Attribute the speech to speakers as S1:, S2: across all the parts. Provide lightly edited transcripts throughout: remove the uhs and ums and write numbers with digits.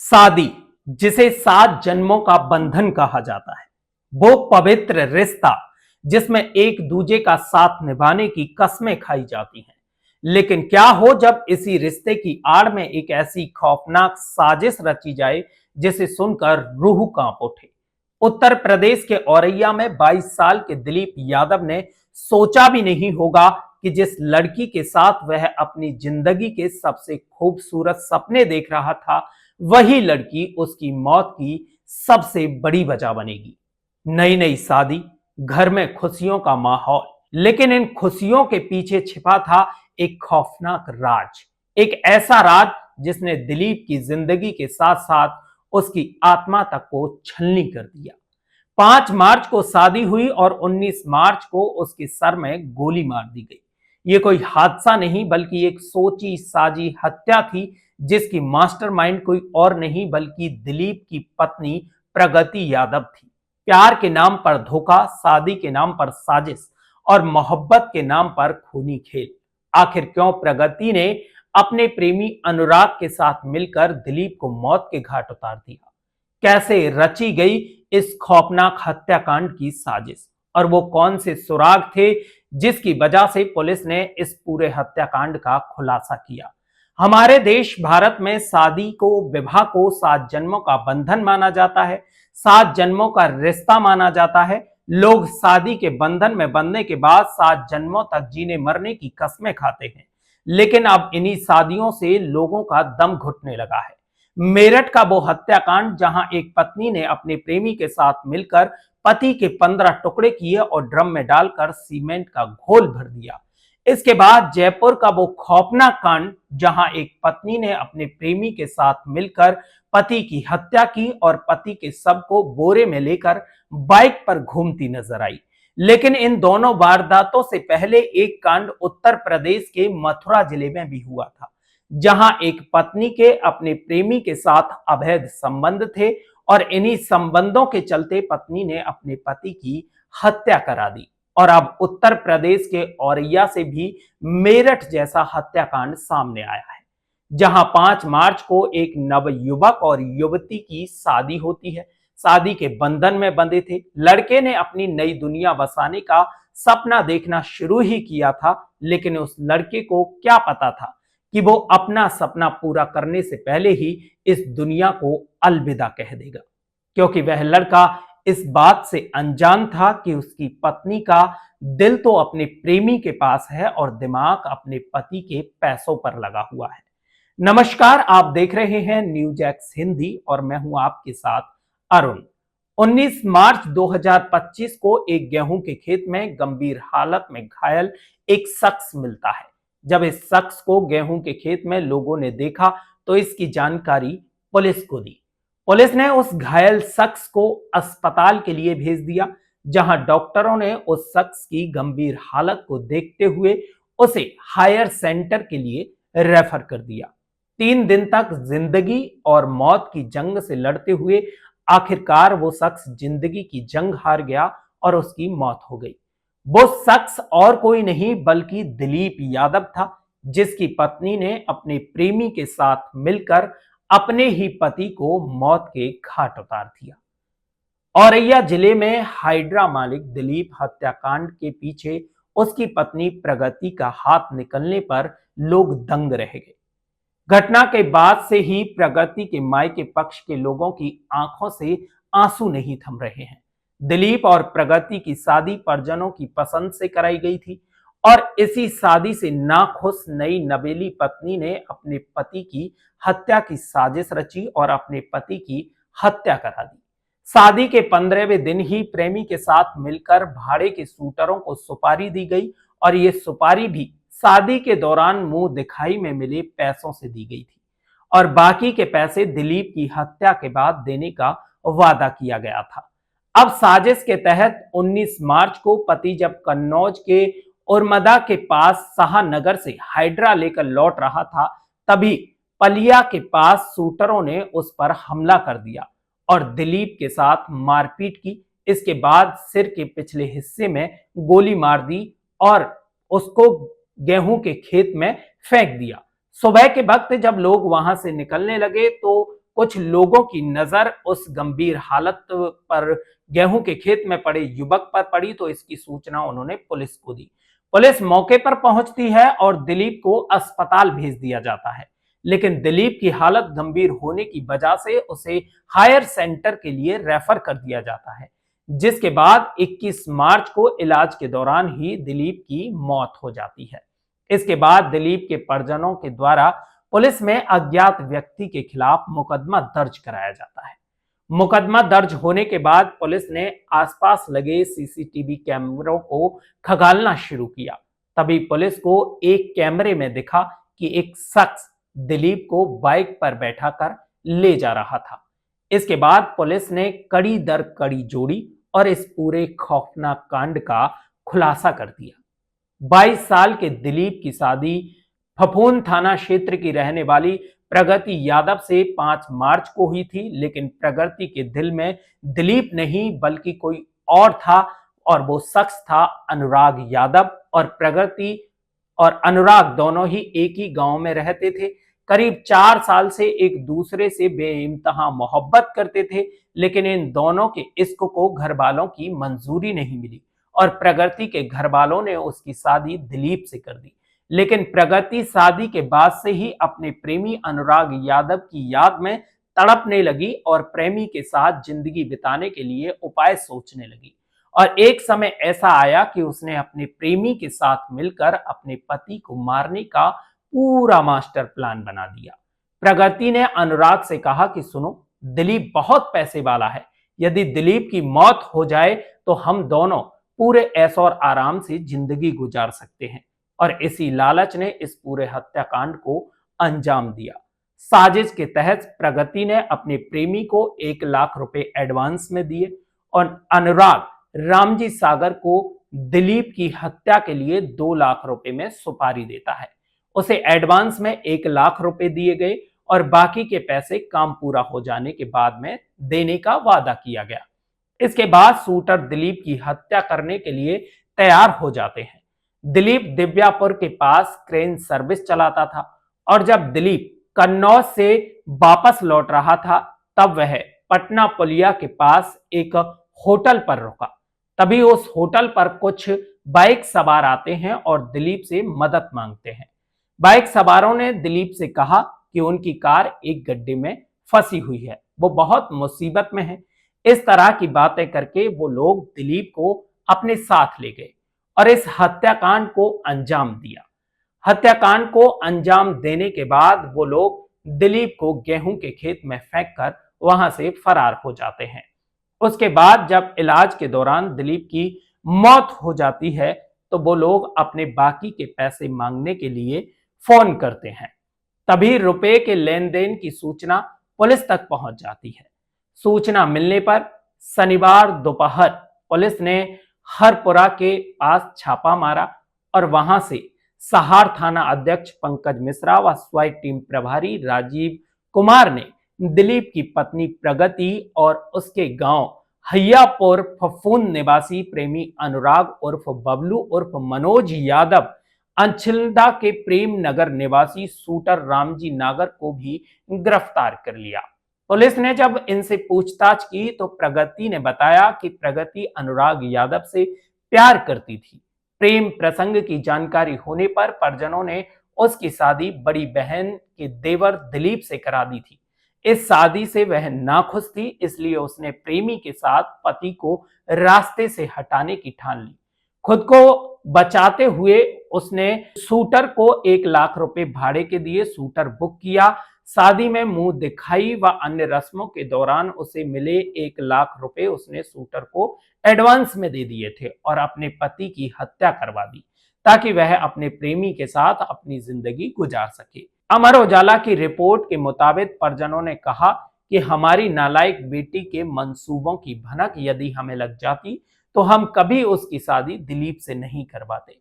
S1: शादी, जिसे 7 जन्मों का बंधन कहा जाता है, वो पवित्र रिश्ता जिसमें एक दूजे का साथ निभाने की कस्में खाई जाती हैं। लेकिन क्या हो जब इसी रिश्ते की आड़ में एक ऐसी खौफनाक साजिश रची जाए जिसे सुनकर रूह कांप उठे। उत्तर प्रदेश के औरैया में 22 साल के दिलीप यादव ने सोचा भी नहीं होगा कि जिस लड़की के साथ वह अपनी जिंदगी के सबसे खूबसूरत सपने देख रहा था, वही लड़की उसकी मौत की सबसे बड़ी वजह बनेगी। नई नई शादी, घर में खुशियों का माहौल, लेकिन इन खुशियों के पीछे छिपा था एक खौफनाक राज। एक ऐसा राज जिसने दिलीप की जिंदगी के साथ साथ उसकी आत्मा तक को छलनी कर दिया। 5 मार्च को शादी हुई और 19 मार्च को उसके सर में गोली मार दी गई। ये कोई हादसा नहीं बल्कि एक सोची साजी हत्या थी जिसकी मास्टरमाइंड कोई और नहीं बल्कि दिलीप की पत्नी प्रगति यादव थी। प्यार के नाम पर धोखा, शादी के नाम पर साजिश और मोहब्बत के नाम पर खूनी खेल। आखिर क्यों प्रगति ने अपने प्रेमी अनुराग के साथ मिलकर दिलीप को मौत के घाट उतार दिया? कैसे रची गई इस खौफनाक हत्याकांड की साजिश, और वो कौन से सुराग थे जिसकी वजह से पुलिस ने इस पूरे हत्याकांड का खुलासा किया? हमारे देश भारत में शादी को, विवाह को 7 जन्मों का बंधन माना जाता है, 7 जन्मों का रिश्ता माना जाता है। लोग शादी के बंधन में बंधने के बाद 7 जन्मों तक जीने मरने की कस्में खाते हैं, लेकिन अब इन्हीं शादियों से लोगों का दम घुटने लगा है। मेरठ का वो हत्याकांड जहां एक पत्नी ने अपने प्रेमी के साथ मिलकर पति के 15 टुकड़े किए और ड्रम में डालकर सीमेंट का घोल भर दिया। इसके बाद जयपुर का वो खौफनाक कांड जहां एक पत्नी ने अपने प्रेमी के साथ मिलकर पति की हत्या की और पति के शव को बोरे में लेकर बाइक पर घूमती नजर आई। लेकिन इन दोनों वारदातों से पहले एक कांड उत्तर प्रदेश के मथुरा जिले में भी हुआ था, जहां एक पत्नी के अपने प्रेमी के साथ अवैध संबंध थे और इन्हीं संबंधों के चलते पत्नी ने अपने पति की हत्या करा दी। और अब उत्तर प्रदेश के औरैया से भी मेरठ जैसा हत्याकांड सामने आया है, जहां 5 मार्च को एक नवयुवक और युवती की शादी होती है। शादी के बंधन में बंधे थे। लड़के ने अपनी नई दुनिया बसाने का सपना देखना शुरू ही किया था, लेकिन उस लड़के को क्या पता था कि वो अपना सपना पूरा करने से पहले ही इस दुनिया को अलविदा कह देगा, क्योंकि वह लड़का इस बात से अनजान था कि उसकी पत्नी का दिल तो अपने प्रेमी के पास है और दिमाग अपने पति के पैसों पर लगा हुआ है। नमस्कार, आप देख रहे हैं न्यूज एक्स हिंदी और मैं हूं आपके साथ अरुण। 19 मार्च 2025 को एक गेहूं के खेत में गंभीर हालत में घायल एक शख्स मिलता है। जब इस शख्स को गेहूं के खेत में लोगों ने देखा तो इसकी जानकारी पुलिस को दी। पुलिस ने उस घायल शख्स को अस्पताल के लिए भेज दिया, जहां डॉक्टरों ने उस शख्स की गंभीर हालत को देखते हुए उसे हायर सेंटर के लिए रेफर कर दिया। 3 दिन तक जिंदगी और मौत की जंग से लड़ते हुए आखिरकार वो शख्स जिंदगी की जंग हार गया और उसकी मौत हो गई। वो शख्स और कोई नहीं बल्कि दिलीप यादव था, जिसकी पत्नी ने अपने प्रेमी के साथ मिलकर अपने ही पति को मौत के घाट उतार दिया। औरैया जिले में हाइड्रा मालिक दिलीप हत्याकांड के पीछे उसकी पत्नी प्रगति का हाथ निकलने पर लोग दंग रह गए। घटना के बाद से ही प्रगति के मायके पक्ष के लोगों की आंखों से आंसू नहीं थम रहे हैं। दिलीप और प्रगति की शादी परिजनों की पसंद से कराई गई थी और इसी शादी से नाखुश नई नवेली पत्नी ने अपने पति की हत्या की साजिश रची और अपने पति की हत्या करा दी। शादी के 15वें दिन ही प्रेमी के साथ मिलकर भाड़े के शूटरों को सुपारी दी गई और ये सुपारी भी शादी के दौरान मुंह दिखाई में मिले पैसों से दी गई थी और बाकी के पैसे दिलीप की हत्या के बाद देने का वादा किया गया था। अब साजिश के तहत 19 मार्च को पति जब कन्नौज के उर्मदा के पास शाहनगर से हाइड्रा लेकर लौट रहा था, तभी पलिया के पास शूटरों ने उस पर हमला कर दिया और दिलीप के साथ मारपीट की। इसके बाद सिर के पिछले हिस्से में गोली मार दी और उसको गेहूं के खेत में फेंक दिया। सुबह के वक्त जब लोग वहां से निकलने लगे तो कुछ लोगों की नजर उस गंभीर हालत पर गेहूं के खेत में पड़े युवक पर पड़ी तो इसकी सूचना उन्होंने पुलिस को दी। पुलिस मौके पर पहुंचती है और दिलीप को अस्पताल भेज दिया जाता है, लेकिन दिलीप की हालत गंभीर होने की वजह से उसे हायर सेंटर के लिए रेफर कर दिया जाता है, जिसके बाद 21 मार्च को इलाज के दौरान ही दिलीप की मौत हो जाती है। इसके बाद दिलीप के परिजनों के द्वारा पुलिस में अज्ञात व्यक्ति के खिलाफ मुकदमा दर्ज कराया जाता है। मुकदमा दर्ज होने के बाद पुलिस ने आसपास लगे सीसीटीवी कैमरों को खंगालना शुरू किया। तभी पुलिस को एक कैमरे में दिखा कि एक शख्स दिलीप को बाइक पर बैठाकर ले जा रहा था। इसके बाद पुलिस ने कड़ी दर कड़ी जोड़ी और इस पूरे खौफनाक कांड का खुलासा कर दिया। 22 साल के दिलीप की शादी फफूंद थाना क्षेत्र की रहने वाली प्रगति यादव से 5 मार्च को हुई थी, लेकिन प्रगति के दिल में दिलीप नहीं बल्कि कोई और था, और वो शख्स था अनुराग यादव। और प्रगति और अनुराग दोनों ही एक ही गांव में रहते थे। करीब 4 साल से एक दूसरे से बेइंतहा मोहब्बत करते थे, लेकिन इन दोनों के इश्क को घर वालों की मंजूरी नहीं मिली और प्रगति के घर वालों ने उसकी शादी दिलीप से कर दी। लेकिन प्रगति शादी के बाद से ही अपने प्रेमी अनुराग यादव की याद में तड़पने लगी और प्रेमी के साथ जिंदगी बिताने के लिए उपाय सोचने लगी। और एक समय ऐसा आया कि उसने अपने प्रेमी के साथ मिलकर अपने पति को मारने का पूरा मास्टर प्लान बना दिया। प्रगति ने अनुराग से कहा कि सुनो, दिलीप बहुत पैसे वाला है, यदि दिलीप की मौत हो जाए तो हम दोनों पूरे ऐश और आराम से जिंदगी गुजार सकते हैं। और इसी लालच ने इस पूरे हत्याकांड को अंजाम दिया। साजिश के तहत प्रगति ने अपने प्रेमी को 1 लाख रुपए एडवांस में दिए और अनुराग रामजी सागर को दिलीप की हत्या के लिए 2 लाख रुपए में सुपारी देता है। उसे एडवांस में 1 लाख रुपए दिए गए और बाकी के पैसे काम पूरा हो जाने के बाद में देने का वादा किया गया। इसके बाद शूटर दिलीप की हत्या करने के लिए तैयार हो जाते हैं। दिलीप दिव्यापुर के पास क्रेन सर्विस चलाता था और जब दिलीप कन्नौज से वापस लौट रहा था तब वह पटना पुलिया के पास एक होटल पर रुका। तभी उस होटल पर कुछ बाइक सवार आते हैं और दिलीप से मदद मांगते हैं। बाइक सवारों ने दिलीप से कहा कि उनकी कार एक गड्ढे में फंसी हुई है, वो बहुत मुसीबत में है। इस तरह की बातें करके वो लोग दिलीप को अपने साथ ले गए और इस हत्याकांड को अंजाम दिया। हत्याकांड को अंजाम देने के बाद वो लोग दिलीप को गेहूं के खेत में फेंककर वहां से फरार हो जाते हैं। उसके बाद जब इलाज के दौरान दिलीप की मौत हो जाती है तो वो लोग अपने बाकी के पैसे मांगने के लिए फोन करते हैं। तभी रुपए के लेन देन की सूचना पुलिस तक पहुंच जाती है। सूचना मिलने पर शनिवार दोपहर पुलिस ने हरपुरा के पास छापा मारा और वहां से सहार थाना अध्यक्ष पंकज मिश्रा व स्वाई टीम प्रभारी राजीव कुमार ने दिलीप की पत्नी प्रगति और उसके गांव हయ్యాपुर फफूंद निवासी प्रेमी अनुराग उर्फ बबलू उर्फ मनोज यादव, अंचिल्दा के प्रेम नगर निवासी शूटर रामजी नागर को भी गिरफ्तार कर लिया। पुलिस ने जब इनसे पूछताछ की तो प्रगति ने बताया कि प्रगति अनुराग यादव से प्यार करती थी। प्रेम प्रसंग की जानकारी होने पर परिजनों ने उसकी शादी बड़ी बहन के देवर दिलीप से करा दी थी। इस शादी से वह नाखुश थी, इसलिए उसने प्रेमी के साथ पति को रास्ते से हटाने की ठान ली। खुद को बचाते हुए उसने शूटर को 1 लाख रुपए भाड़े के दिए, शूटर बुक किया। शादी में मुंह दिखाई व अन्य रस्मों के दौरान उसे मिले 1 लाख रुपए उसने शूटर को एडवांस में दे दिए थे और अपने पति की हत्या करवा दी ताकि वह अपने प्रेमी के साथ अपनी जिंदगी गुजार सके। अमर उजाला की रिपोर्ट के मुताबिक परिजनों ने कहा कि हमारी नालायक बेटी के मंसूबों की भनक यदि हमें लग जाती तो हम कभी उसकी शादी दिलीप से नहीं करवाते।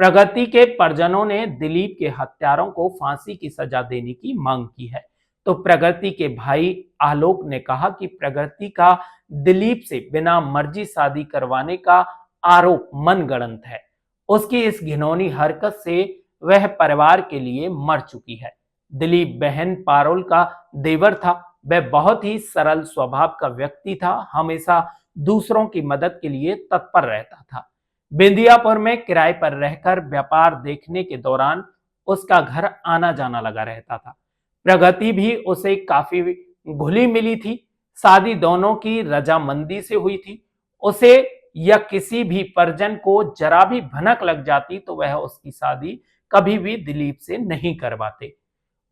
S1: प्रगति के परिजनों ने दिलीप के हत्यारों को फांसी की सजा देने की मांग की है। तो प्रगति के भाई आलोक ने कहा कि प्रगति का दिलीप से बिना मर्जी शादी करवाने का आरोप मनगढ़ंत है। उसकी इस घिनौनी हरकत से वह परिवार के लिए मर चुकी है। दिलीप बहन पारुल का देवर था, वह बहुत ही सरल स्वभाव का व्यक्ति था, हमेशा दूसरों की मदद के लिए तत्पर रहता था। बिंदियापुर में किराए पर रहकर व्यापार देखने के दौरान उसका घर आना जाना लगा रहता था। प्रगति भी उसे काफी घुली मिली थी। शादी दोनों की रजामंदी से हुई थी। उसे या किसी भी परिजन को जरा भी भनक लग जाती तो वह उसकी शादी कभी भी दिलीप से नहीं करवाते।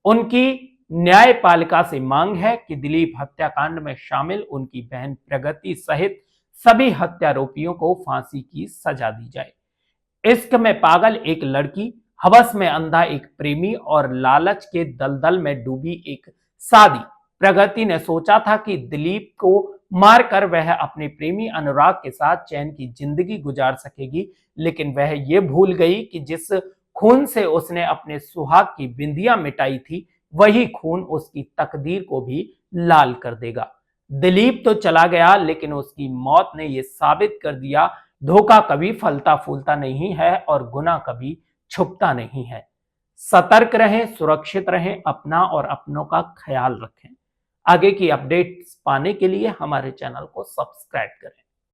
S1: उनकी न्यायपालिका से मांग है कि दिलीप हत्याकांड में शामिल उनकी बहन प्रगति सहित सभी हत्यारोपियों को फांसी की सजा दी जाए। इश्क में पागल एक लड़की, हवस में अंधा एक प्रेमी और लालच के दलदल में डूबी एक शादी। प्रगति ने सोचा था कि दिलीप को मारकर वह अपने प्रेमी अनुराग के साथ चैन की जिंदगी गुजार सकेगी, लेकिन वह ये भूल गई कि जिस खून से उसने अपने सुहाग की बिंदियां मिटाई थी, वही खून उसकी तकदीर को भी लाल कर देगा। दिलीप तो चला गया, लेकिन उसकी मौत ने यह साबित कर दिया, धोखा कभी फलता फूलता नहीं है और गुनाह कभी छुपता नहीं है। सतर्क रहें, सुरक्षित रहें, अपना और अपनों का ख्याल रखें। आगे की अपडेट्स पाने के लिए हमारे चैनल को सब्सक्राइब करें।